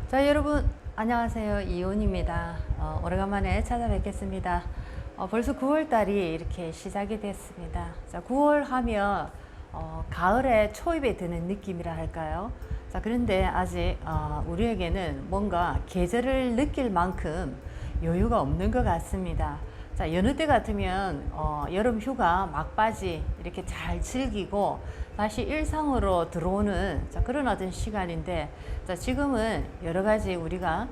자, 여러분 안녕하세요. 이온입니다. 오래간만에 찾아뵙겠습니다. 벌써 9월 달이 이렇게 시작이 됐습니다. 자, 9월 하면 가을에 초입에 드는 느낌이라 할까요? 자, 그런데 아직 우리에게는 뭔가 계절을 느낄 만큼 여유가 없는 것 같습니다. 자, 여느 때 같으면 여름 휴가 막바지 이렇게 잘 즐기고 다시 일상으로 들어오는 그런 어떤 시간인데, 자, 지금은 여러 가지 우리가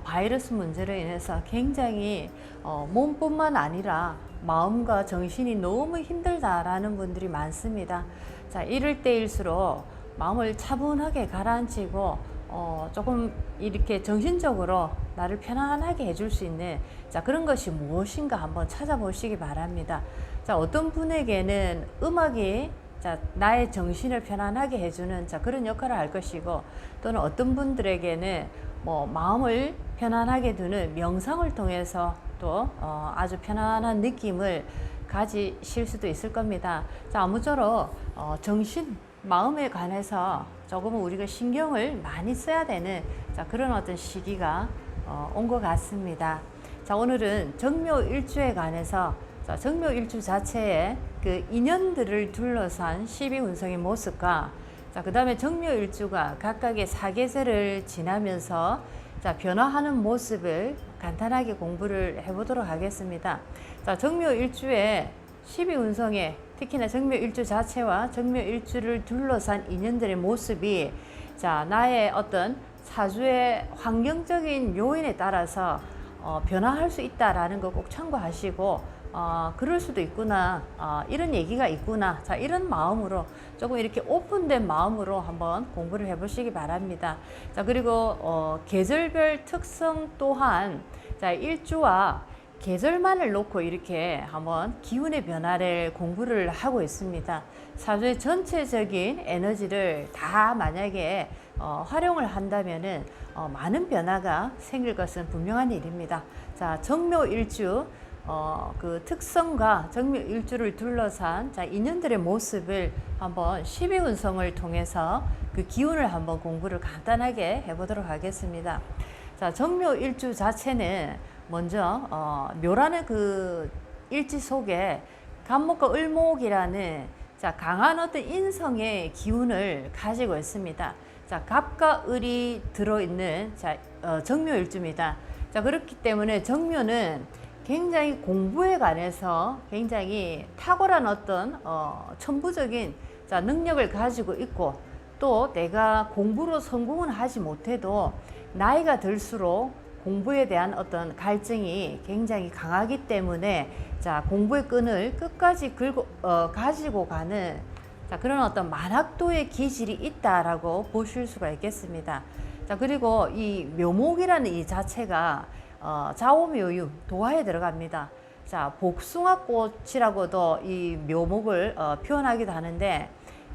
바이러스 문제로 인해서 굉장히 몸뿐만 아니라 마음과 정신이 너무 힘들다라는 분들이 많습니다. 자, 이럴 때일수록 마음을 차분하게 가라앉히고 조금 이렇게 정신적으로 나를 편안하게 해줄 수 있는 그런 것이 무엇인가 한번 찾아보시기 바랍니다. 자, 어떤 분에게는 음악이 나의 정신을 편안하게 해주는 그런 역할을 할 것이고, 또는 어떤 분들에게는 마음을 편안하게 두는 명상을 통해서 또 아주 편안한 느낌을 가지실 수도 있을 겁니다. 자, 아무쪼록 정신, 마음에 관해서 조금은 우리가 신경을 많이 써야 되는 그런 어떤 시기가 온 것 같습니다. 자, 오늘은 정묘일주에 관해서 정묘일주 자체의 그 인연들을 둘러싼 12운성의 모습과, 그 다음에 정묘일주가 각각의 사계절을 지나면서 변화하는 모습을 간단하게 공부를 해보도록 하겠습니다. 자, 정묘일주의 12운성의 특히나 정묘일주 자체와 정묘일주를 둘러싼 인연들의 모습이 나의 어떤 사주의 환경적인 요인에 따라서 변화할 수 있다라는 거 꼭 참고하시고, 그럴 수도 있구나, 이런 얘기가 있구나, 이런 마음으로 조금 이렇게 오픈된 마음으로 한번 공부를 해보시기 바랍니다. 자, 그리고 계절별 특성 또한 일주와 계절만을 놓고 이렇게 한번 기운의 변화를 공부를 하고 있습니다. 사주의 전체적인 에너지를 다 만약에 활용을 한다면은 많은 변화가 생길 것은 분명한 일입니다. 자, 정묘일주 그 특성과 정묘일주를 둘러싼 인연들의 모습을 한번 12운성을 통해서 그 기운을 한번 공부를 간단하게 해보도록 하겠습니다. 자, 정묘일주 자체는 먼저 묘라는 그 일지 속에 간목과 을목이라는 강한 어떤 인성의 기운을 가지고 있습니다. 자, 갑과 을이 들어있는 정묘일주입니다. 자, 그렇기 때문에 정묘는 굉장히 공부에 관해서 굉장히 탁월한 어떤 천부적인 능력을 가지고 있고, 또 내가 공부로 성공은 하지 못해도 나이가 들수록 공부에 대한 어떤 갈증이 굉장히 강하기 때문에 공부의 끈을 끝까지 가지고 가는 그런 어떤 만학도의 기질이 있다라고 보실 수가 있겠습니다. 자, 그리고 이 묘목이라는 이 자체가 좌오묘유 도화에 들어갑니다. 자, 복숭아꽃이라고도 이 묘목을 표현하기도 하는데,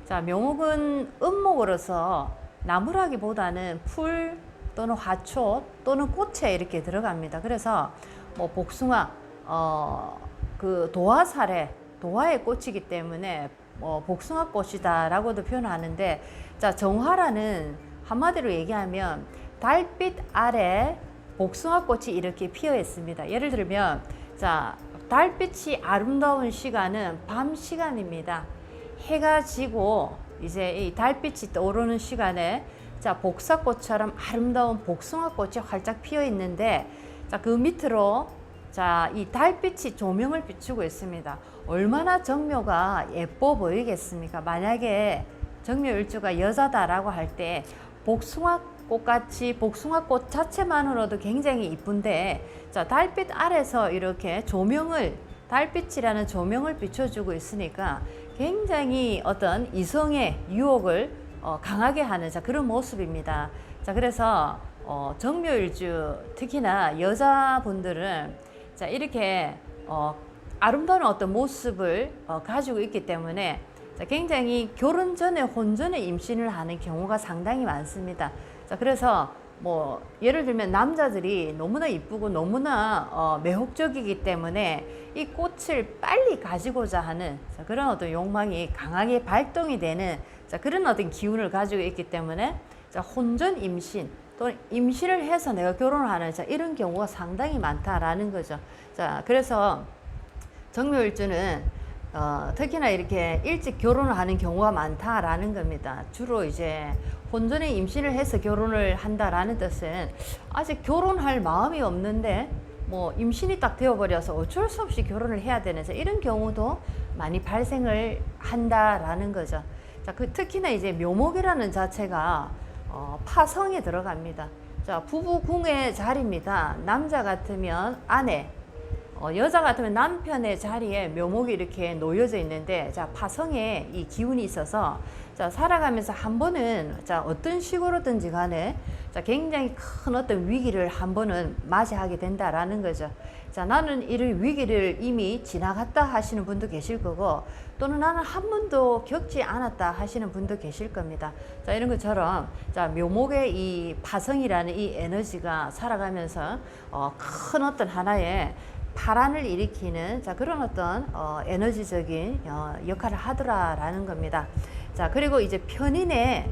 자, 묘목은 음목으로서 나무라기보다는 풀 또는 화초 또는 꽃에 이렇게 들어갑니다. 그래서 복숭아, 그 도화살에 도화의 꽃이기 때문에 복숭아꽃이다라고도 표현하는데, 자, 정화라는 한마디로 얘기하면 달빛 아래 복숭아꽃이 이렇게 피어 있습니다. 예를 들면 달빛이 아름다운 시간은 밤 시간입니다. 해가 지고 이제 이 달빛이 떠오르는 시간에 복사꽃처럼 아름다운 복숭아꽃이 활짝 피어 있는데, 그 밑으로 이 달빛이 조명을 비추고 있습니다. 얼마나 정묘가 예뻐 보이겠습니까? 만약에 정묘일주가 여자다라고 할 때 복숭아꽃같이 복숭아꽃 자체만으로도 굉장히 이쁜데, 달빛 아래서 이렇게 달빛이라는 조명을 비춰주고 있으니까 굉장히 어떤 이성의 유혹을 강하게 하는 그런 모습입니다. 자, 그래서 정묘일주 특히나 여자분들은 이렇게 아름다운 어떤 모습을 가지고 있기 때문에 굉장히 결혼 전에 혼전에 임신을 하는 경우가 상당히 많습니다. 자, 그래서 예를 들면 남자들이 너무나 이쁘고 너무나 매혹적이기 때문에 이 꽃을 빨리 가지고자 하는 그런 어떤 욕망이 강하게 발동이 되는 그런 어떤 기운을 가지고 있기 때문에 혼전 임신 또 임신을 해서 내가 결혼을 하는 자, 이런 경우가 상당히 많다라는 거죠. 자, 그래서 정묘일주는 특히나 이렇게 일찍 결혼을 하는 경우가 많다라는 겁니다. 주로 이제 혼전에 임신을 해서 결혼을 한다라는 뜻은 아직 결혼할 마음이 없는데 뭐 임신이 딱 되어버려서 어쩔 수 없이 결혼을 해야 되는 이런 경우도 많이 발생을 한다라는 거죠. 자, 특히나 이제 묘목이라는 자체가 파성에 들어갑니다. 자, 부부궁의 자리입니다. 남자 같으면 아내, 여자 같으면 남편의 자리에 묘목이 이렇게 놓여져 있는데, 자, 파성에 이 기운이 있어서, 자, 살아가면서 한 번은, 자, 어떤 식으로든지 간에, 자, 굉장히 큰 어떤 위기를 한 번은 맞이하게 된다라는 거죠. 자, 나는 이런 위기를 이미 지나갔다 하시는 분도 계실 거고, 또는 나는 한 번도 겪지 않았다 하시는 분도 계실 겁니다. 자, 이런 것처럼, 자, 묘목의 이 파성이라는 이 에너지가 살아가면서, 큰 어떤 하나의 파란을 일으키는, 자, 그런 어떤 에너지적인 역할을 하더라라는 겁니다. 자, 그리고 이제 편인의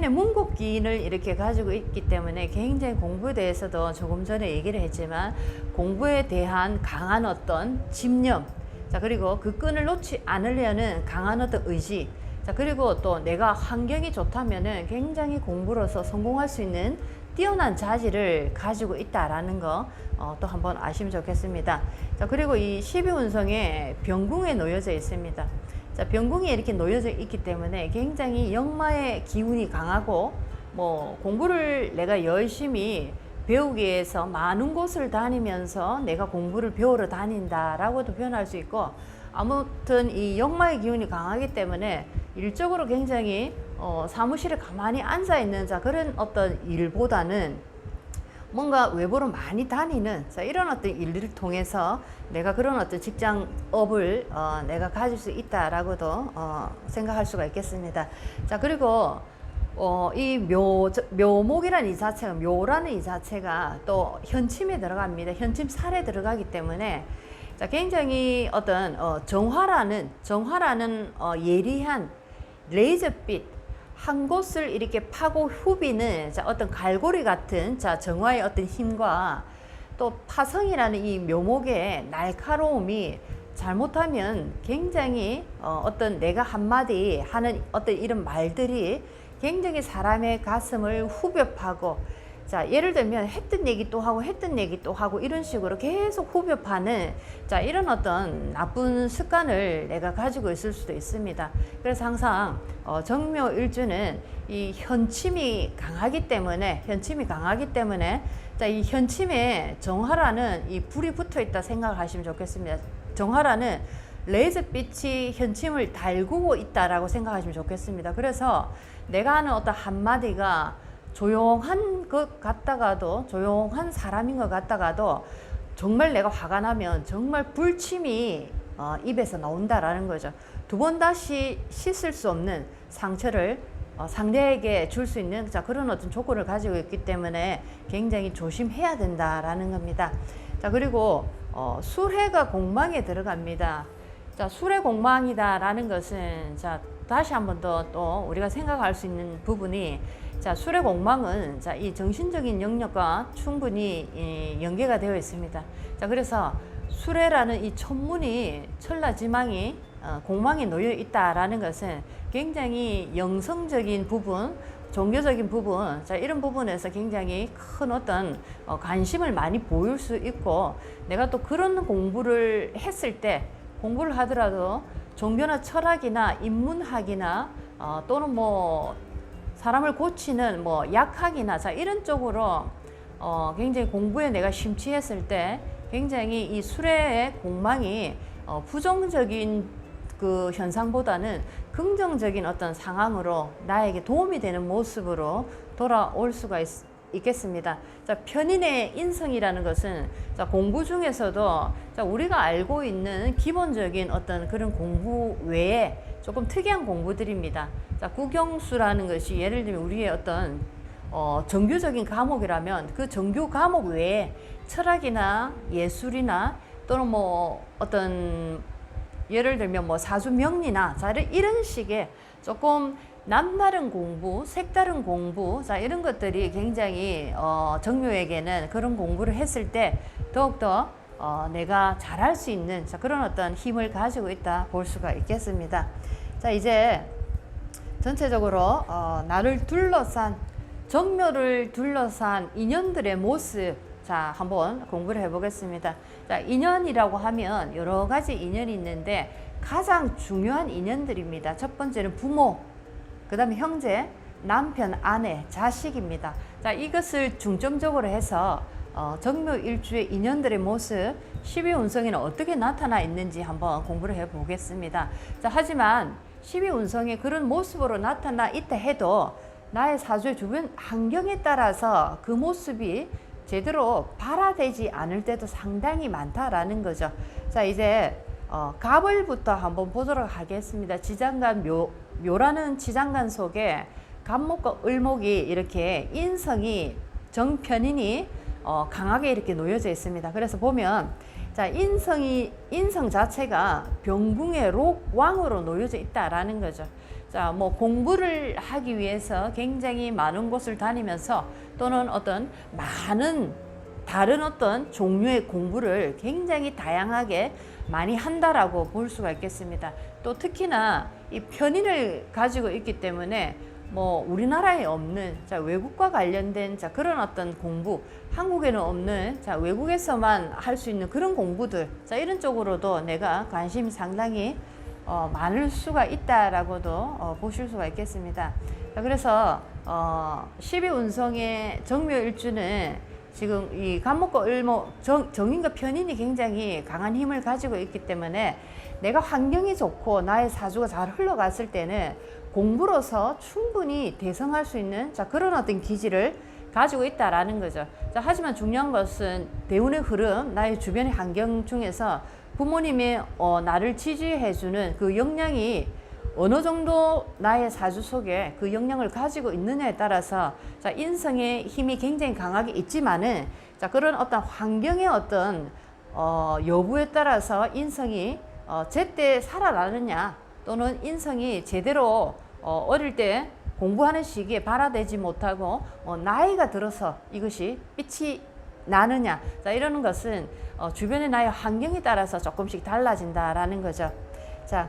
문곡기인을 이렇게 가지고 있기 때문에 굉장히 공부에 대해서도 조금 전에 얘기를 했지만, 공부에 대한 강한 어떤 집념, 자, 그리고 그 끈을 놓지 않으려는 강한 어떤 의지, 자, 그리고 또 내가 환경이 좋다면은 굉장히 공부로서 성공할 수 있는 뛰어난 자질을 가지고 있다라는 거 또 한번 아시면 좋겠습니다. 자, 그리고 이 12운성에 병궁에 놓여져 있습니다. 자, 병궁이 이렇게 놓여져 있기 때문에 굉장히 역마의 기운이 강하고, 뭐 공부를 내가 열심히 배우기 위해서 많은 곳을 다니면서 내가 공부를 배우러 다닌다라고도 표현할 수 있고, 아무튼 이 역마의 기운이 강하기 때문에 일적으로 굉장히 사무실에 가만히 앉아 있는, 자, 그런 어떤 일보다는 뭔가 외부로 많이 다니는, 자, 이런 어떤 일들을 통해서 내가 그런 어떤 직장업을 내가 가질 수 있다라고도 생각할 수가 있겠습니다. 자, 그리고 이 묘목이라는 이 자체가, 묘라는 이 자체가 또 현침에 들어갑니다. 현침 살에 들어가기 때문에, 자, 굉장히 어떤 정화라는 예리한 레이저빛 한 곳을 이렇게 파고 후비는, 자, 어떤 갈고리 같은, 자, 정화의 어떤 힘과 또 파성이라는 이 묘목의 날카로움이 잘못하면 굉장히 어떤 내가 한마디 하는 어떤 이런 말들이 굉장히 사람의 가슴을 후벼 파고, 자, 예를 들면 했던 얘기 또 하고 했던 얘기 또 하고 이런 식으로 계속 후벼 파는, 자, 이런 어떤 나쁜 습관을 내가 가지고 있을 수도 있습니다. 그래서 항상 정묘일주는 이 현침이 강하기 때문에, 자, 이 현침에 정화라는 이 불이 붙어 있다 생각하시면 좋겠습니다. 정화라는 레이저빛이 현침을 달구고 있다라고 생각하시면 좋겠습니다. 그래서 내가 하는 어떤 한마디가 조용한 것 같다가도, 조용한 사람인 것 같다가도, 정말 내가 화가 나면 정말 불침이 입에서 나온다라는 거죠. 두 번 다시 씻을 수 없는 상처를 상대에게 줄 수 있는, 자, 그런 어떤 조건을 가지고 있기 때문에 굉장히 조심해야 된다라는 겁니다. 자, 그리고 술해가 공망에 들어갑니다. 자, 술의 공망이다라는 것은, 자, 다시 한 번 더 또 우리가 생각할 수 있는 부분이, 자, 술의 공망은, 자, 이 정신적인 영역과 충분히 연계가 되어 있습니다. 자, 그래서 술해라는 이 천문이, 천라지망이 공망에 놓여 있다라는 것은 굉장히 영성적인 부분, 종교적인 부분, 자, 이런 부분에서 굉장히 큰 어떤 관심을 많이 보일 수 있고, 내가 또 그런 공부를 했을 때, 공부를 하더라도 종교나 철학이나 인문학이나 또는 뭐 사람을 고치는 뭐 약학이나, 자, 이런 쪽으로 굉장히 공부에 내가 심취했을 때 굉장히 이 수레의 공망이 부정적인 그 현상보다는 긍정적인 어떤 상황으로 나에게 도움이 되는 모습으로 돌아올 수가 있겠습니다. 자, 편인의 인성이라는 것은, 자, 공부 중에서도, 자, 우리가 알고 있는 기본적인 어떤 그런 공부 외에 조금 특이한 공부들입니다. 자, 국영수라는 것이 예를 들면 우리의 어떤 정규적인 과목이라면 그 정규 과목 외에 철학이나 예술이나 또는 뭐 어떤 예를 들면 뭐 사주명리나, 자, 이런 식의 조금 남다른 공부, 색다른 공부, 자, 이런 것들이 굉장히 정묘에게는 그런 공부를 했을 때 더욱더 내가 잘할 수 있는, 자, 그런 어떤 힘을 가지고 있다 볼 수가 있겠습니다. 자, 이제 전체적으로 나를 둘러싼, 정묘를 둘러싼 인연들의 모습, 자, 한번 공부를 해보겠습니다. 자, 인연이라고 하면 여러 가지 인연이 있는데 가장 중요한 인연들입니다. 첫 번째는 부모, 그 다음에 형제, 남편, 아내, 자식입니다. 자, 이것을 중점적으로 해서 정묘일주의 인연들의 모습, 12운성에는 어떻게 나타나 있는지 한번 공부를 해 보겠습니다. 자, 하지만 12운성에 그런 모습으로 나타나 있다 해도 나의 사주의 주변 환경에 따라서 그 모습이 제대로 발화되지 않을 때도 상당히 많다라는 거죠. 자, 이제 갑을부터 한번 보도록 하겠습니다. 지장간 묘라는 지장간 속에 갑목과 을목이 이렇게 인성이 정편인이 강하게 이렇게 놓여져 있습니다. 그래서 보면 자, 인성 자체가 병궁의 록왕으로 놓여져 있다라는 거죠. 자, 뭐 공부를 하기 위해서 굉장히 많은 곳을 다니면서 또는 어떤 많은 다른 어떤 종류의 공부를 굉장히 다양하게 많이 한다라고 볼 수가 있겠습니다. 또 특히나 이 편인을 가지고 있기 때문에 뭐 우리나라에 없는, 자, 외국과 관련된, 자, 그런 어떤 공부, 한국에는 없는, 자, 외국에서만 할 수 있는 그런 공부들, 자, 이런 쪽으로도 내가 관심이 상당히 많을 수가 있다라고도 보실 수가 있겠습니다. 자, 그래서 12운성의 정묘일주는 지금 이 갑목과 을목, 정인과 편인이 굉장히 강한 힘을 가지고 있기 때문에 내가 환경이 좋고 나의 사주가 잘 흘러갔을 때는 공부로서 충분히 대성할 수 있는, 자, 그런 어떤 기질을 가지고 있다라는 거죠. 자, 하지만 중요한 것은 대운의 흐름, 나의 주변의 환경 중에서 부모님이 나를 지지해주는 그 역량이 어느 정도 나의 사주 속에 그 역량을 가지고 있느냐에 따라서, 자, 인성의 힘이 굉장히 강하게 있지만은, 자, 그런 어떤 환경의 어떤 여부에 따라서 인성이 제때 살아나느냐, 또는 인성이 제대로 어릴 때 공부하는 시기에 발화되지 못하고 나이가 들어서 이것이 빛이 나느냐, 자, 이러는 것은 주변의 나의 환경에 따라서 조금씩 달라진다라는 거죠. 자,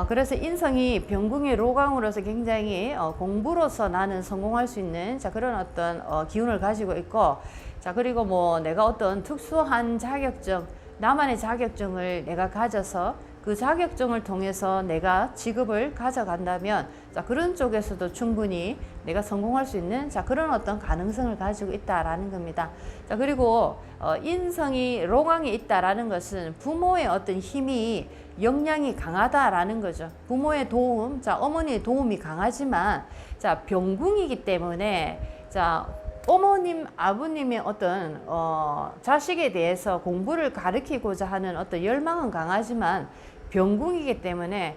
그래서 인성이 병궁의 로강으로서 굉장히 공부로서 나는 성공할 수 있는, 자, 그런 어떤 기운을 가지고 있고, 자, 그리고 뭐 내가 어떤 특수한 자격증, 나만의 자격증을 내가 가져서 그 자격증을 통해서 내가 직업을 가져간다면, 자, 그런 쪽에서도 충분히 내가 성공할 수 있는, 자, 그런 어떤 가능성을 가지고 있다라는 겁니다. 자, 그리고 인성이 로강에 있다라는 것은 부모의 어떤 힘이, 역량이 강하다라는 거죠. 부모의 도움, 자, 어머니의 도움이 강하지만, 자, 병궁이기 때문에, 자, 어머님, 아버님의 어떤 자식에 대해서 공부를 가르치고자 하는 어떤 열망은 강하지만 병궁이기 때문에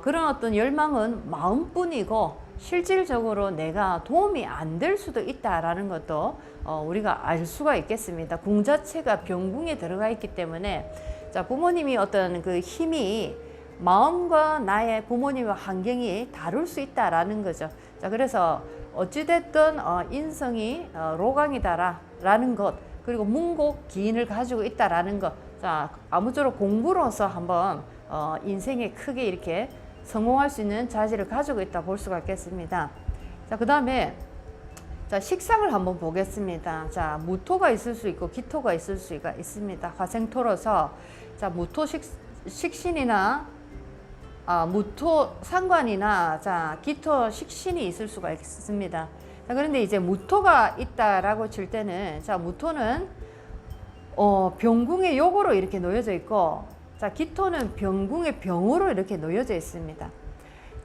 그런 어떤 열망은 마음뿐이고 실질적으로 내가 도움이 안 될 수도 있다라는 것도 우리가 알 수가 있겠습니다. 궁 자체가 병궁에 들어가 있기 때문에, 자, 부모님이 어떤 그 힘이 마음과 나의 부모님의 환경이 다를 수 있다라는 거죠. 자, 그래서 어찌됐든 인성이 로강이다라는 것, 그리고 문곡 기인을 가지고 있다라는 것, 자, 아무쪼록 공부로서 한번 인생에 크게 이렇게 성공할 수 있는 자질을 가지고 있다 볼 수가 있겠습니다. 자, 그 다음에 자, 식상을 한번 보겠습니다. 자, 무토가 있을 수 있고 기토가 있을 수가 있습니다. 화생토로서, 자, 무토 식신이나 무토 상관이나, 자, 기토 식신이 있을 수가 있습니다. 자, 그런데 이제 무토가 있다라고 칠 때는, 자, 무토는 병궁의 욕으로 이렇게 놓여져 있고, 자, 기토는 병궁의 병으로 이렇게 놓여져 있습니다.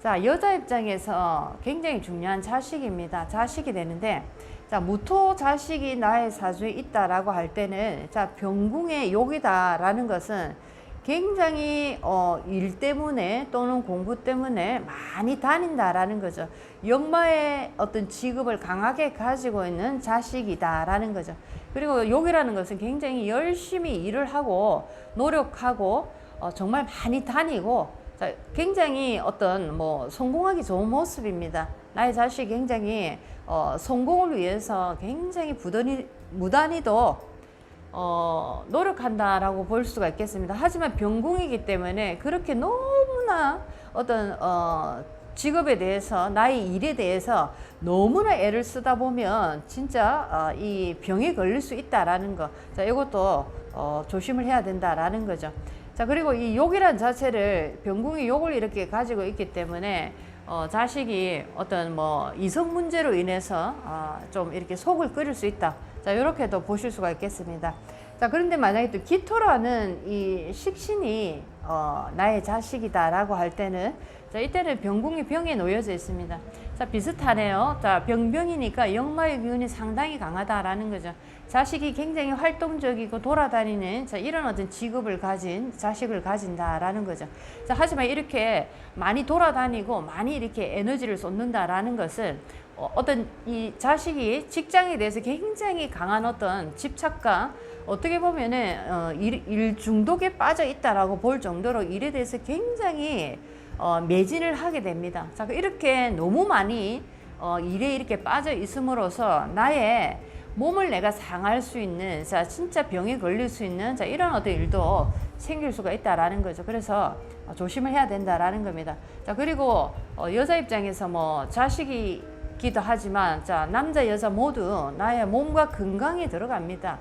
자, 여자 입장에서 굉장히 중요한 자식입니다. 자식이 되는데, 자, 무토 자식이 나의 사주에 있다라고 할 때는, 자, 병궁의 욕이다라는 것은 굉장히 일 때문에 또는 공부 때문에 많이 다닌다라는 거죠. 역마의 어떤 직업을 강하게 가지고 있는 자식이다라는 거죠. 그리고 욕이라는 것은 굉장히 열심히 일을 하고 노력하고 정말 많이 다니고, 자, 굉장히 어떤 뭐 성공하기 좋은 모습입니다. 나의 자식이 굉장히 성공을 위해서 굉장히 무단히도 노력한다라고 볼 수가 있겠습니다. 하지만 병궁이기 때문에 그렇게 너무나 어떤 직업에 대해서 나의 일에 대해서 너무나 애를 쓰다 보면 진짜 이 병에 걸릴 수 있다라는 거. 자, 이것도 조심을 해야 된다라는 거죠. 자, 그리고 이 욕이란 자체를 병궁이 욕을 이렇게 가지고 있기 때문에 자식이 어떤 뭐 이성 문제로 인해서 좀 이렇게 속을 끓일 수 있다. 자, 이렇게도 보실 수가 있겠습니다. 자, 그런데 만약에 또 기토라는 이 식신이 나의 자식이다라고 할 때는, 자, 이때는 병궁이 병에 놓여져 있습니다. 자, 비슷하네요. 자, 병이니까 역마의 기운이 상당히 강하다라는 거죠. 자식이 굉장히 활동적이고 돌아다니는, 자, 이런 어떤 직업을 가진 자식을 가진다라는 거죠. 자, 하지만 이렇게 많이 돌아다니고 많이 이렇게 에너지를 쏟는다라는 것은 어떤 이 자식이 직장에 대해서 굉장히 강한 어떤 집착과, 어떻게 보면은 일 중독에 빠져 있다라고 볼 정도로 일에 대해서 굉장히 매진을 하게 됩니다. 자, 이렇게 너무 많이 일에 이렇게 빠져 있음으로써 나의 몸을 내가 상할 수 있는, 자, 진짜 병에 걸릴 수 있는, 자, 이런 어떤 일도 생길 수가 있다라는 거죠. 그래서 조심을 해야 된다라는 겁니다. 자, 그리고 여자 입장에서 뭐 자식이기도 하지만, 자, 남자 여자 모두 나의 몸과 건강에 들어갑니다.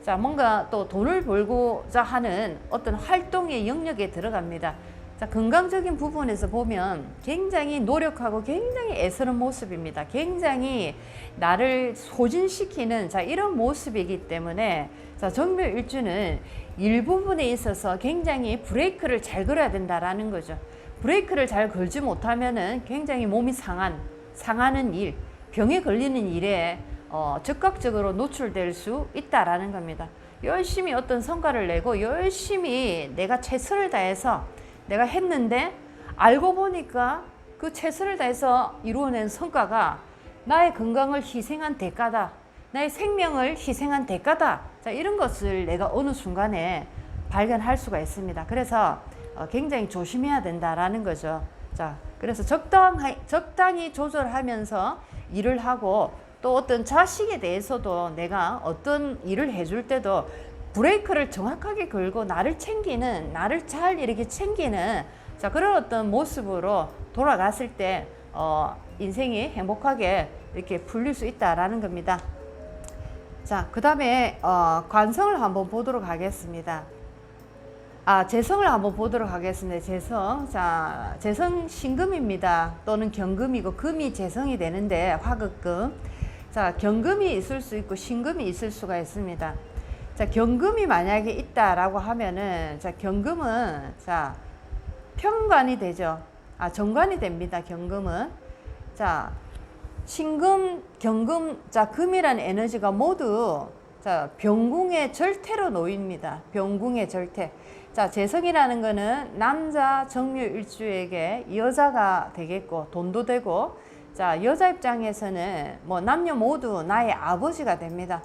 자, 뭔가 또 돈을 벌고자 하는 어떤 활동의 영역에 들어갑니다. 자, 건강적인 부분에서 보면 굉장히 노력하고 굉장히 애쓰는 모습입니다. 굉장히 나를 소진시키는, 자, 이런 모습이기 때문에, 자, 정묘일주는 일부분에 있어서 굉장히 브레이크를 잘 걸어야 된다라는 거죠. 브레이크를 잘 걸지 못하면은 굉장히 몸이 상하는 일, 병에 걸리는 일에 즉각적으로 노출될 수 있다라는 겁니다. 열심히 어떤 성과를 내고 열심히 내가 최선을 다해서 내가 했는데, 알고 보니까 그 최선을 다해서 이루어낸 성과가 나의 건강을 희생한 대가다, 나의 생명을 희생한 대가다. 자, 이런 것을 내가 어느 순간에 발견할 수가 있습니다. 그래서 굉장히 조심해야 된다라는 거죠. 자, 그래서 적당히 조절하면서 일을 하고, 또 어떤 자식에 대해서도 내가 어떤 일을 해줄 때도 브레이크를 정확하게 걸고 나를 챙기는, 나를 잘 이렇게 챙기는, 자, 그런 어떤 모습으로 돌아갔을 때 인생이 행복하게 이렇게 풀릴 수 있다라는 겁니다. 자, 그 다음에 관성을 한번 보도록 하겠습니다. 재성을 한번 보도록 하겠습니다. 재성. 자, 재성 신금입니다. 또는 경금이고, 금이 재성이 되는데 화극금. 자, 경금이 있을 수 있고 신금이 있을 수가 있습니다. 자, 경금이 만약에 있다라고 하면은, 자, 경금은, 자, 편관이 되죠. 정관이 됩니다. 경금은. 자, 신금, 경금, 자, 금이라는 에너지가 모두, 자, 병궁의 절태로 놓입니다. 병궁의 절태. 자, 재성이라는 거는 남자 정묘일주에게 여자가 되겠고, 돈도 되고, 자, 여자 입장에서는 뭐 남녀 모두 나의 아버지가 됩니다.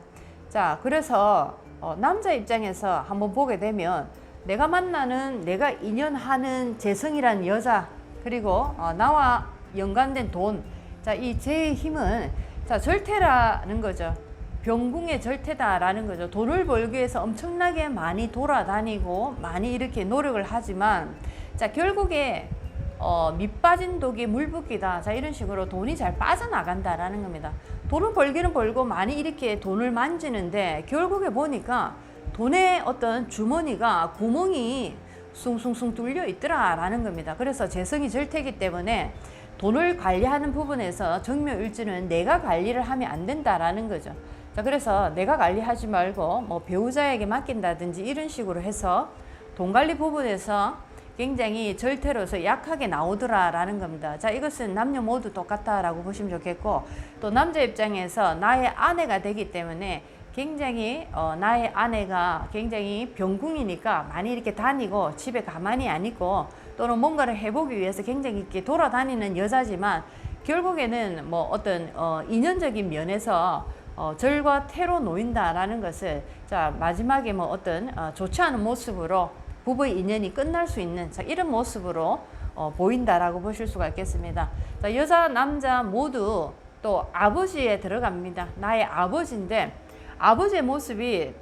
자, 그래서 남자 입장에서 한번 보게 되면, 내가 만나는, 내가 인연하는 재성이라는 여자, 그리고 나와 연관된 돈, 자, 이 제 힘은, 자, 절태라는 거죠. 병궁의 절태다라는 거죠. 돈을 벌기 위해서 엄청나게 많이 돌아다니고 많이 이렇게 노력을 하지만, 자, 결국에 밑 빠진 독이 물 붓기다. 자, 이런 식으로 돈이 잘 빠져나간다라는 겁니다. 돈을 벌기는 벌고 많이 이렇게 돈을 만지는데, 결국에 보니까 돈의 어떤 주머니가 구멍이 숭숭숭 뚫려 있더라라는 겁니다. 그래서 재성이 절태이기 때문에 돈을 관리하는 부분에서 정묘일주는 내가 관리를 하면 안 된다라는 거죠. 자, 그래서 내가 관리하지 말고 뭐 배우자에게 맡긴다든지 이런 식으로 해서 돈 관리 부분에서 굉장히 절대로서 약하게 나오더라라는 겁니다. 자, 이것은 남녀 모두 똑같다라고 보시면 좋겠고, 또 남자 입장에서 나의 아내가 되기 때문에 굉장히 나의 아내가 굉장히 병궁이니까 많이 이렇게 다니고 집에 가만히 안 있고, 또는 뭔가를 해보기 위해서 굉장히 이렇게 돌아다니는 여자지만, 결국에는 뭐 어떤 인연적인 면에서 절과 태로 놓인다라는 것을, 자, 마지막에 뭐 어떤 좋지 않은 모습으로 부부의 인연이 끝날 수 있는, 자, 이런 모습으로 보인다라고 보실 수가 있겠습니다. 자, 여자 남자 모두 또 아버지에 들어갑니다. 나의 아버지인데 아버지의 모습이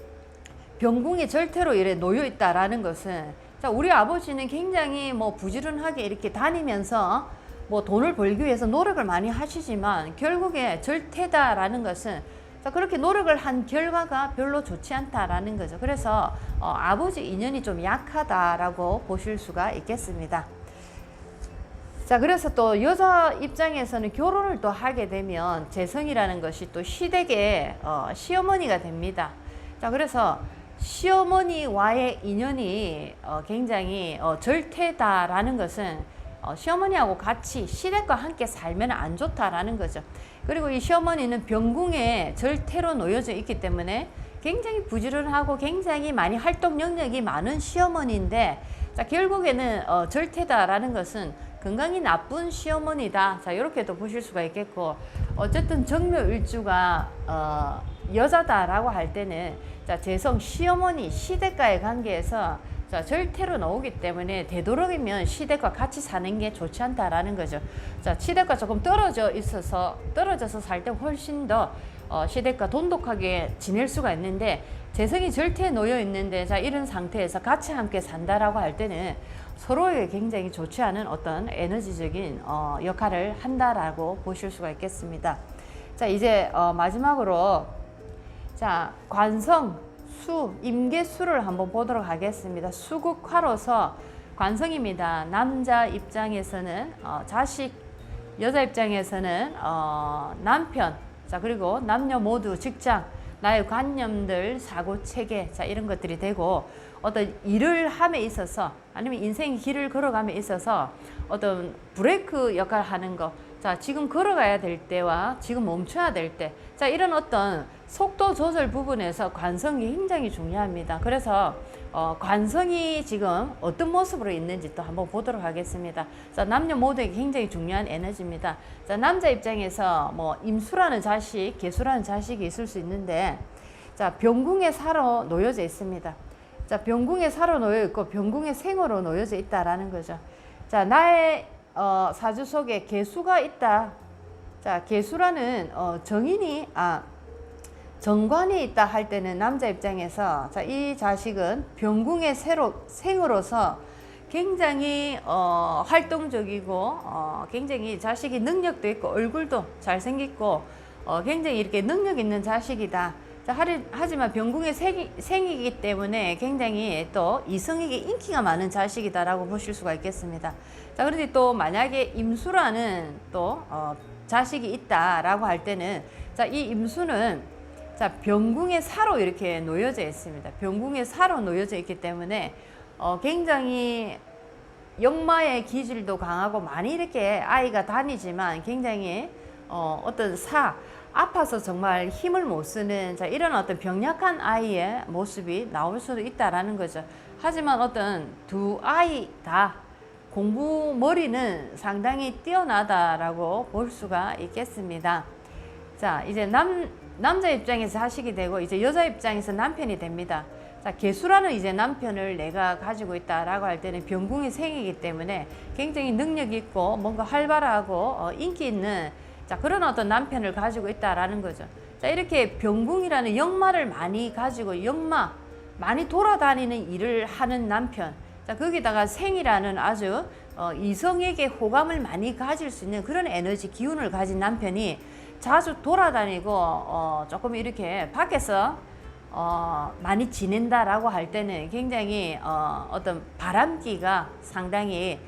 병궁에 절태로 이래 놓여 있다라는 것은, 자, 우리 아버지는 굉장히 뭐 부지런하게 이렇게 다니면서 뭐 돈을 벌기 위해서 노력을 많이 하시지만 결국에 절태다라는 것은, 자, 그렇게 노력을 한 결과가 별로 좋지 않다라는 거죠. 그래서 아버지 인연이 좀 약하다라고 보실 수가 있겠습니다. 자, 그래서 또 여자 입장에서는 결혼을 또 하게 되면 재성이라는 것이 또 시댁의 시어머니가 됩니다. 자, 그래서 시어머니와의 인연이 굉장히 절태다라는 것은 시어머니하고 같이 시댁과 함께 살면 안 좋다라는 거죠. 그리고 이 시어머니는 병궁에 절태로 놓여져 있기 때문에 굉장히 부지런하고 굉장히 많이 활동 영역이 많은 시어머니인데, 자, 결국에는 절태다라는 것은 건강이 나쁜 시어머니다. 자, 이렇게도 보실 수가 있겠고, 어쨌든 정묘일주가 여자다라고 할 때는, 자, 재성 시어머니 시댁과의 관계에서, 자, 절태로 나오기 때문에 되도록이면 시댁과 같이 사는 게 좋지 않다라는 거죠. 자, 시댁과 조금 떨어져서 살 때 훨씬 더 시댁과 돈독하게 지낼 수가 있는데, 재성이 절태에 놓여 있는데, 자, 이런 상태에서 같이 함께 산다라고 할 때는 서로에게 굉장히 좋지 않은 어떤 에너지적인 역할을 한다라고 보실 수가 있겠습니다. 자, 이제 마지막으로, 자, 관성, 수, 임계수를 한번 보도록 하겠습니다. 수국화로서 관성입니다. 남자 입장에서는 자식, 여자 입장에서는 남편, 자, 그리고 남녀 모두 직장, 나의 관념들, 사고 체계, 자, 이런 것들이 되고, 어떤 일을 함에 있어서 아니면 인생의 길을 걸어감에 있어서 어떤 브레이크 역할을 하는 거, 자, 지금 걸어가야 될 때와 지금 멈춰야 될 때, 자, 이런 어떤 속도 조절 부분에서 관성이 굉장히 중요합니다. 그래서 관성이 지금 어떤 모습으로 있는지 또 한번 보도록 하겠습니다. 자, 남녀 모두에게 굉장히 중요한 에너지입니다. 자, 남자 입장에서 뭐 임수라는 자식, 계수라는 자식이 있을 수 있는데, 자, 병궁의 사로 놓여져 있습니다. 자, 병궁의 사로 놓여 있고 병궁의 생으로 놓여져 있다라는 거죠. 자, 나의 사주 속에 계수가 있다. 자, 계수라는 정관이 있다 할 때는 남자 입장에서, 자, 이 자식은 병궁의 생으로서 굉장히 활동적이고 굉장히 자식이 능력도 있고 얼굴도 잘생겼고 굉장히 이렇게 능력 있는 자식이다. 자, 하지만 병궁의 생이기 때문에 굉장히 또 이성에게 인기가 많은 자식이다라고 보실 수가 있겠습니다. 자, 그런데 또 만약에 임수라는 또 자식이 있다라고 할 때는, 자, 이 임수는, 자, 병궁의 사로 이렇게 놓여져 있습니다. 병궁의 사로 놓여져 있기 때문에 굉장히 역마의 기질도 강하고 많이 이렇게 아이가 다니지만 굉장히 어떤 아파서 정말 힘을 못 쓰는, 자, 이런 어떤 병약한 아이의 모습이 나올 수도 있다라는 거죠. 하지만 어떤 두 아이 다 공부 머리는 상당히 뛰어나다라고 볼 수가 있겠습니다. 자, 이제 남자 입장에서 자식이 되고 이제 여자 입장에서 남편이 됩니다. 자, 계수라는 이제 남편을 내가 가지고 있다라고 할 때는 병궁의 생이기 때문에 굉장히 능력 있고 뭔가 활발하고 인기 있는, 자, 그런 어떤 남편을 가지고 있다라는 거죠. 자, 이렇게 병궁이라는 역마를 많이 가지고 많이 돌아다니는 일을 하는 남편, 자, 거기다가 생이라는 아주 이성에게 호감을 많이 가질 수 있는 그런 에너지 기운을 가진 남편이 자주 돌아다니고 조금 이렇게 밖에서 많이 지낸다라고 할 때는 굉장히 어떤 바람기가 상당히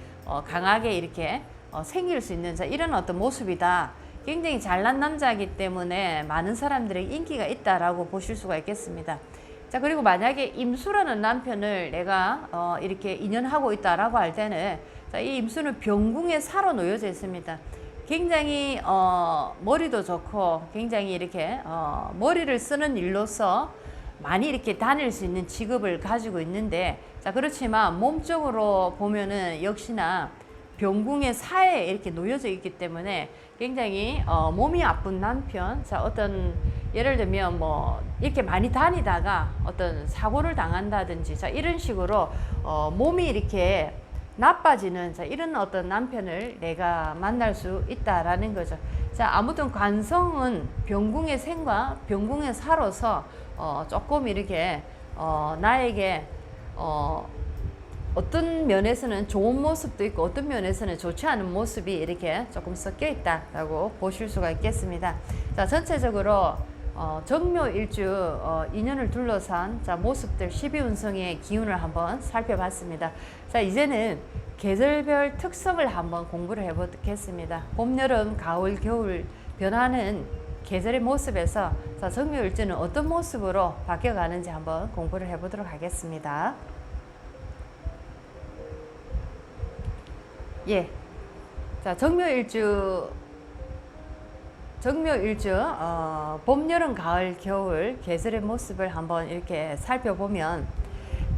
강하게 이렇게 생길 수 있는, 자, 이런 어떤 모습이다. 굉장히 잘난 남자이기 때문에 많은 사람들에게 인기가 있다라고 보실 수가 있겠습니다. 자, 그리고 만약에 임수라는 남편을 내가 이렇게 인연하고 있다라고 할 때는, 자, 이 임수는 병궁의 사로 놓여져 있습니다. 굉장히 머리도 좋고 굉장히 이렇게 머리를 쓰는 일로서 많이 이렇게 다닐 수 있는 직업을 가지고 있는데, 자, 그렇지만 몸적으로 보면은 역시나 병궁의 사에 이렇게 놓여져 있기 때문에 굉장히 몸이 아픈 남편, 자, 어떤 예를 들면 뭐 이렇게 많이 다니다가 어떤 사고를 당한다든지, 자, 이런 식으로 몸이 이렇게 나빠지는 자, 이런 어떤 남편을 내가 만날 수 있다라는 거죠. 자, 아무튼 관성은 병궁의 생과 병궁의 사로서 조금 이렇게 나에게 어떤 면에서는 좋은 모습도 있고 어떤 면에서는 좋지 않은 모습이 이렇게 조금 섞여 있다라고 보실 수가 있겠습니다. 자, 전체적으로 정묘일주 인연을 둘러싼 자, 모습들 12운성의 기운을 한번 살펴봤습니다. 자, 이제는 계절별 특성을 한번 공부를 해보겠습니다. 봄, 여름, 가을, 겨울 변하는 계절의 모습에서 자, 정묘일주는 어떤 모습으로 바뀌어가는지 한번 공부를 해보도록 하겠습니다. 예. 자, 정묘일주 봄, 여름, 가을, 겨울 계절의 모습을 한번 이렇게 살펴보면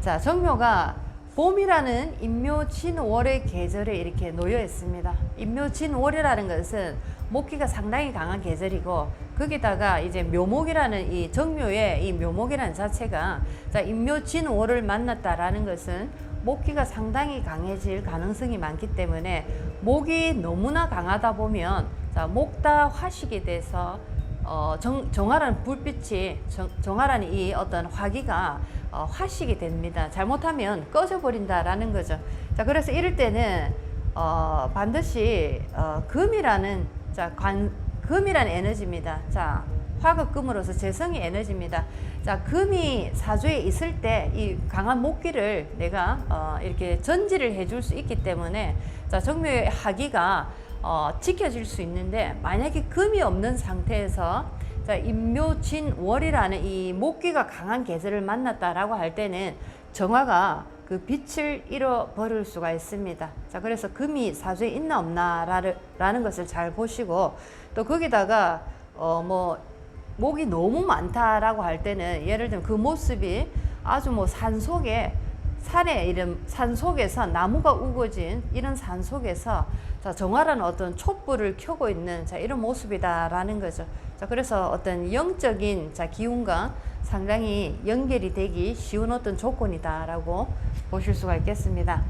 자, 정묘가 봄이라는 인묘진월의 계절에 이렇게 놓여 있습니다. 인묘진월이라는 것은 목기가 상당히 강한 계절이고 거기다가 이제 묘목이라는 이 정묘의 이 묘목이라는 자체가 자, 인묘진월을 만났다라는 것은 목기가 상당히 강해질 가능성이 많기 때문에 목이 너무나 강하다 보면 자, 목다 화식이 돼서 정화라는 불빛이 정화라는 이 어떤 화기가 화식이 됩니다. 잘못하면 꺼져 버린다라는 거죠. 자, 그래서 이럴 때는 반드시 금이라는 자, 금이라는 에너지입니다. 자, 화극금으로서 재성의 에너지입니다. 자, 금이 사주에 있을 때 이 강한 목기를 내가 이렇게 전지를 해줄 수 있기 때문에 자, 정묘의 화기가 지켜질 수 있는데 만약에 금이 없는 상태에서 자, 인묘진월이라는 이 목기가 강한 계절을 만났다라고 할 때는 정화가 그 빛을 잃어버릴 수가 있습니다. 자, 그래서 금이 사주에 있나 없나라는 것을 잘 보시고 또 거기다가 뭐 목이 너무 많다라고 할 때는 예를 들면 그 모습이 아주 뭐 산 속에서 나무가 우거진 이런 산 속에서 자, 정화라는 어떤 촛불을 켜고 있는 자, 이런 모습이다라는 거죠. 자, 그래서 어떤 영적인 자, 기운과 상당히 연결이 되기 쉬운 어떤 조건이다라고 보실 수가 있겠습니다.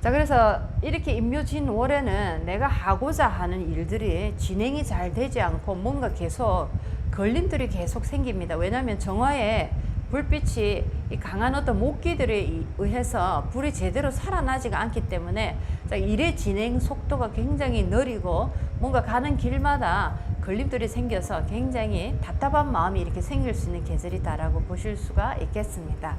자, 그래서 이렇게 인묘진월에는 내가 하고자 하는 일들이 진행이 잘 되지 않고 뭔가 계속 걸림들이 계속 생깁니다. 왜냐하면 정화의 불빛이 이 강한 어떤 목기들에 의해서 불이 제대로 살아나지가 않기 때문에 일의 진행 속도가 굉장히 느리고 뭔가 가는 길마다 걸림들이 생겨서 굉장히 답답한 마음이 이렇게 생길 수 있는 계절이다라고 보실 수가 있겠습니다.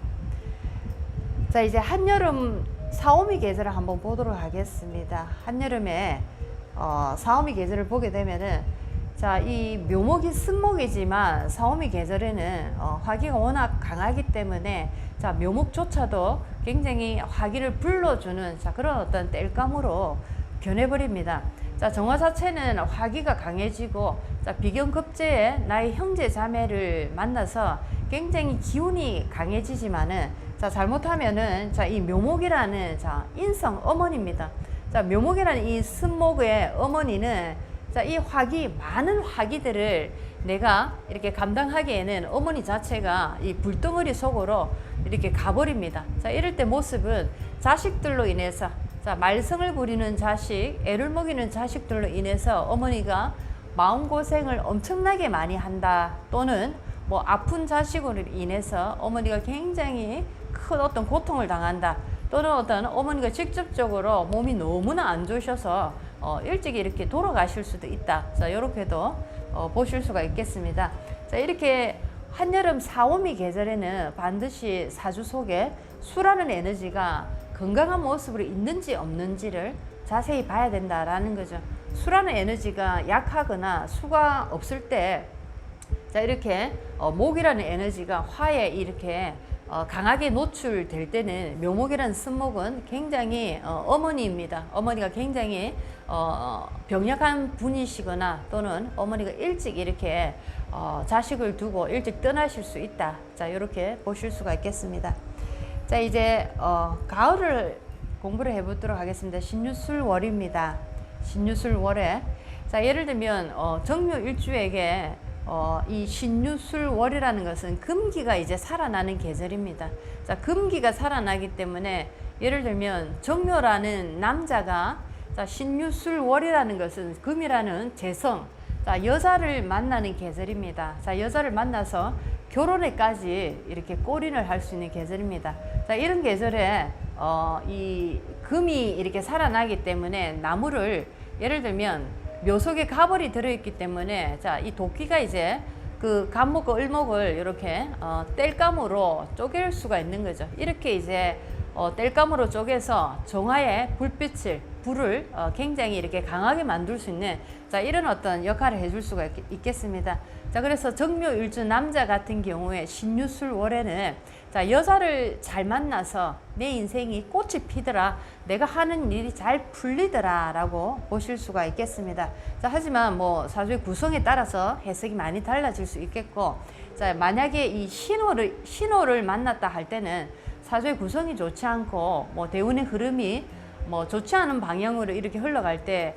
자, 이제 한여름 사오미 계절을 한번 보도록 하겠습니다. 한여름에 사오미 계절을 보게 되면은 자, 이 묘목이 쓴목이지만 사오미 계절에는 화기가 워낙 강하기 때문에 자, 묘목조차도 굉장히 화기를 불러주는 자, 그런 어떤 땔감으로 변해버립니다. 자, 정화 자체는 화기가 강해지고 자, 비견급제에 나의 형제 자매를 만나서 굉장히 기운이 강해지지만은 자, 잘못하면은 자, 이 묘목이라는 자, 인성 어머니입니다. 자, 묘목이라는 이 쓴목의 어머니는 자, 이 많은 화기들을 내가 이렇게 감당하기에는 어머니 자체가 이 불덩어리 속으로 이렇게 가버립니다. 자, 이럴 때 모습은 자식들로 인해서 자, 말썽을 부리는 자식, 애를 먹이는 자식들로 인해서 어머니가 마음고생을 엄청나게 많이 한다. 또는 뭐 아픈 자식으로 인해서 어머니가 굉장히 큰 어떤 고통을 당한다. 또는 어떤 어머니가 직접적으로 몸이 너무나 안 좋으셔서 일찍 이렇게 돌아가실 수도 있다. 자, 이렇게도 보실 수가 있겠습니다. 자, 이렇게 한여름 사오미 계절에는 반드시 사주 속에 수라는 에너지가 건강한 모습으로 있는지 없는지를 자세히 봐야 된다라는 거죠. 수라는 에너지가 약하거나 수가 없을 때 자, 이렇게 목이라는 에너지가 화에 이렇게 강하게 노출될 때는 묘목이라는 쓴목은 굉장히 어머니입니다. 어머니가 굉장히 병약한 분이시거나 또는 어머니가 일찍 이렇게 자식을 두고 일찍 떠나실 수 있다. 자, 이렇게 보실 수가 있겠습니다. 자, 이제 가을을 공부를 해보도록 하겠습니다. 신유술월입니다. 신유술월에 자, 예를 들면 정묘일주에게 이 신유술월이라는 것은 금기가 이제 살아나는 계절입니다. 자, 금기가 살아나기 때문에 예를 들면 정묘라는 남자가 자, 신유술월이라는 것은 금이라는 재성, 자, 여자를 만나는 계절입니다. 자, 여자를 만나서 결혼에까지 이렇게 골인을 할 수 있는 계절입니다. 자, 이런 계절에 이 금이 이렇게 살아나기 때문에 나무를 예를 들면 묘속에 가벌이 들어있기 때문에 자, 이 도끼가 이제 그 감목과 을목을 이렇게 땔감으로 쪼갤 수가 있는 거죠. 이렇게 이제 땔감으로 쪼개서 정화의 불을 굉장히 이렇게 강하게 만들 수 있는 자, 이런 어떤 역할을 해줄 수가 있겠습니다. 자, 그래서 정묘일주 남자 같은 경우에 신유술월에는 자, 여자를 잘 만나서 내 인생이 꽃이 피더라, 내가 하는 일이 잘 풀리더라 라고 보실 수가 있겠습니다. 자, 하지만 뭐 사주의 구성에 따라서 해석이 많이 달라질 수 있겠고, 자, 만약에 이 신호를 만났다 할 때는 사주의 구성이 좋지 않고 뭐 대운의 흐름이 뭐 좋지 않은 방향으로 이렇게 흘러갈 때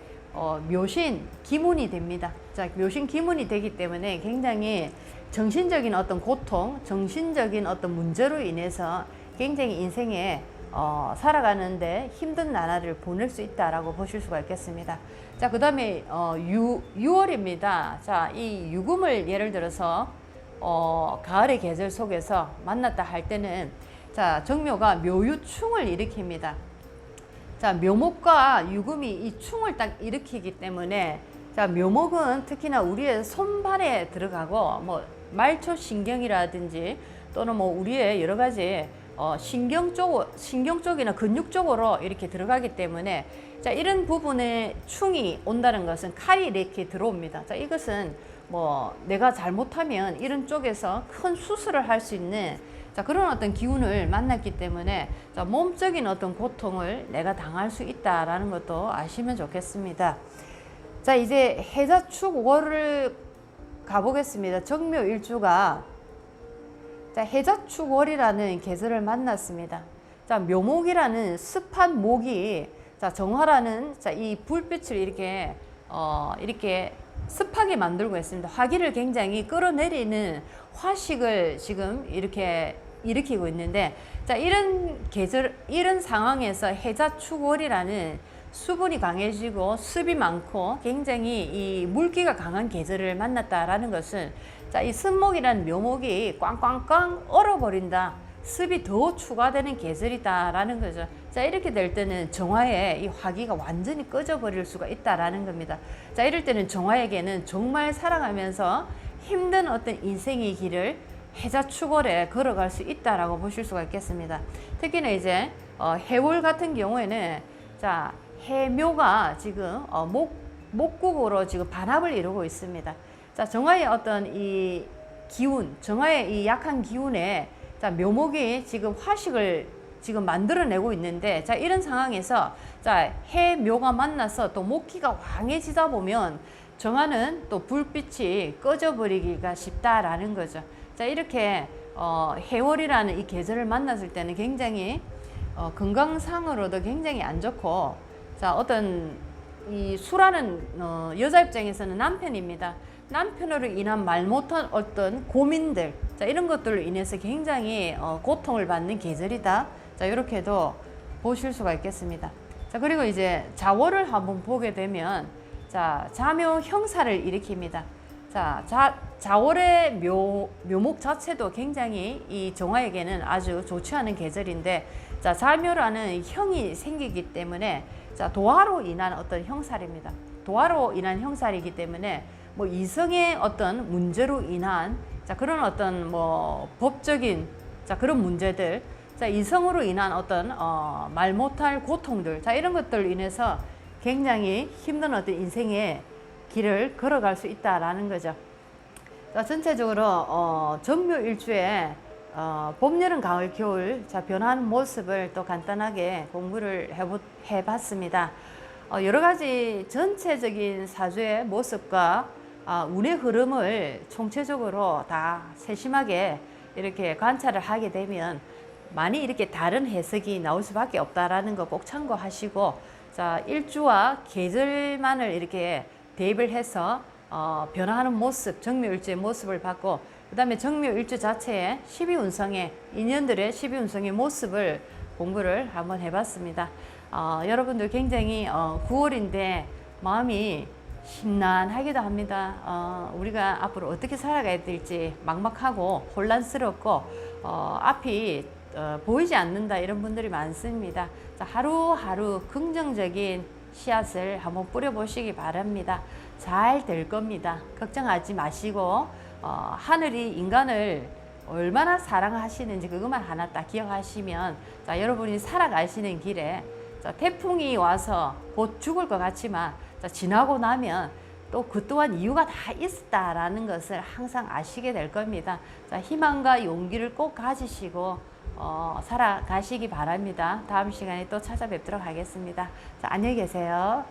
묘신 기문이 됩니다. 자, 묘신 기문이 되기 때문에 굉장히 정신적인 어떤 고통, 정신적인 어떤 문제로 인해서 굉장히 인생에 살아가는데 힘든 나날을 보낼 수 있다라고 보실 수가 있겠습니다. 자, 그 다음에 6월입니다. 자, 이 유금을 예를 들어서 가을의 계절 속에서 만났다 할 때는 자, 정묘가 묘유충을 일으킵니다. 자, 묘목과 유금이 이 충을 딱 일으키기 때문에 자, 묘목은 특히나 우리의 손발에 들어가고 뭐 말초신경이라든지 또는 뭐 우리의 여러 가지 신경 쪽이나 근육 쪽으로 이렇게 들어가기 때문에 자, 이런 부분에 충이 온다는 것은 칼이 이렇게 들어옵니다. 자, 이것은 뭐 내가 잘못하면 이런 쪽에서 큰 수술을 할 수 있는 자, 그런 어떤 기운을 만났기 때문에 자, 몸적인 어떤 고통을 내가 당할 수 있다라는 것도 아시면 좋겠습니다. 자, 이제 해자축월을 가보겠습니다. 정묘일주가 자, 해자축월이라는 계절을 만났습니다. 자, 묘목이라는 습한 목이 자, 정화라는 자, 이 불빛을 이렇게 이렇게 습하게 만들고 있습니다. 화기를 굉장히 끌어내리는 화식을 지금 이렇게 일으키고 있는데 자, 이런 계절, 이런 상황에서 해자축월이라는 수분이 강해지고 습이 많고 굉장히 이 물기가 강한 계절을 만났다라는 것은 자, 이 습목이라는 묘목이 꽝꽝꽝 얼어버린다, 습이 더 추가되는 계절이다라는 거죠. 자, 이렇게 될 때는 정화의 이 화기가 완전히 꺼져버릴 수가 있다라는 겁니다. 자, 이럴 때는 정화에게는 정말 살아가면서 힘든 어떤 인생의 길을 해자축월에 걸어갈 수 있다라고 보실 수가 있겠습니다. 특히나 이제 해월 같은 경우에는 자, 해묘가 지금 목국으로 지금 반합을 이루고 있습니다. 자, 정화의 어떤 이 기운, 정화의 이 약한 기운에 자, 묘목이 지금 화식을 지금 만들어내고 있는데 자, 이런 상황에서 자, 해묘가 만나서 또 목기가 왕해지다 보면 정화는 또 불빛이 꺼져버리기가 쉽다라는 거죠. 자, 이렇게 해월이라는 이 계절을 만났을 때는 굉장히 건강상으로도 굉장히 안 좋고 자, 어떤 이 수라는 여자 입장에서는 남편입니다. 남편으로 인한 말 못한 어떤 고민들 자, 이런 것들로 인해서 굉장히 고통을 받는 계절이다. 자, 이렇게도 보실 수가 있겠습니다. 자, 그리고 이제 자월을 한번 보게 되면 자, 자묘 형사를 일으킵니다. 자, 자월의 묘목 자체도 굉장히 이 정화에게는 아주 좋지 않은 계절인데 자, 자묘라는 형이 생기기 때문에 자, 도화로 인한 어떤 형살입니다. 도화로 인한 형살이기 때문에 뭐 이성의 어떤 문제로 인한 자, 그런 어떤 뭐 법적인 자, 그런 문제들 자, 이성으로 인한 어떤 말 못할 고통들 자, 이런 것들로 인해서 굉장히 힘든 어떤 인생의 길을 걸어갈 수 있다라는 거죠. 자, 전체적으로 정묘일주에 봄, 여름, 가을, 겨울 자, 변하는 모습을 또 간단하게 공부를 해봤습니다. 여러 가지 전체적인 사주의 모습과 운의 흐름을 총체적으로 다 세심하게 이렇게 관찰을 하게 되면 많이 이렇게 다른 해석이 나올 수밖에 없다라는 거 꼭 참고하시고 자, 일주와 계절만을 이렇게 대입을 해서 변화하는 모습, 정묘일주의 모습을 봤고, 그 다음에 정묘일주 자체의 12운성의 인연들의 12운성의 모습을 공부를 한번 해봤습니다. 여러분들 굉장히 9월인데 마음이 심란하기도 합니다. 우리가 앞으로 어떻게 살아가야 될지 막막하고 혼란스럽고 앞이 보이지 않는다, 이런 분들이 많습니다. 자, 하루하루 긍정적인 씨앗을 한번 뿌려보시기 바랍니다. 잘 될 겁니다. 걱정하지 마시고 하늘이 인간을 얼마나 사랑하시는지 그것만 하나 딱 기억하시면, 자, 여러분이 살아가시는 길에, 자, 태풍이 와서 곧 죽을 것 같지만, 자, 지나고 나면 또 그 또한 이유가 다 있다라는 것을 항상 아시게 될 겁니다. 자, 희망과 용기를 꼭 가지시고 살아가시기 바랍니다. 다음 시간에 또 찾아뵙도록 하겠습니다. 자, 안녕히 계세요.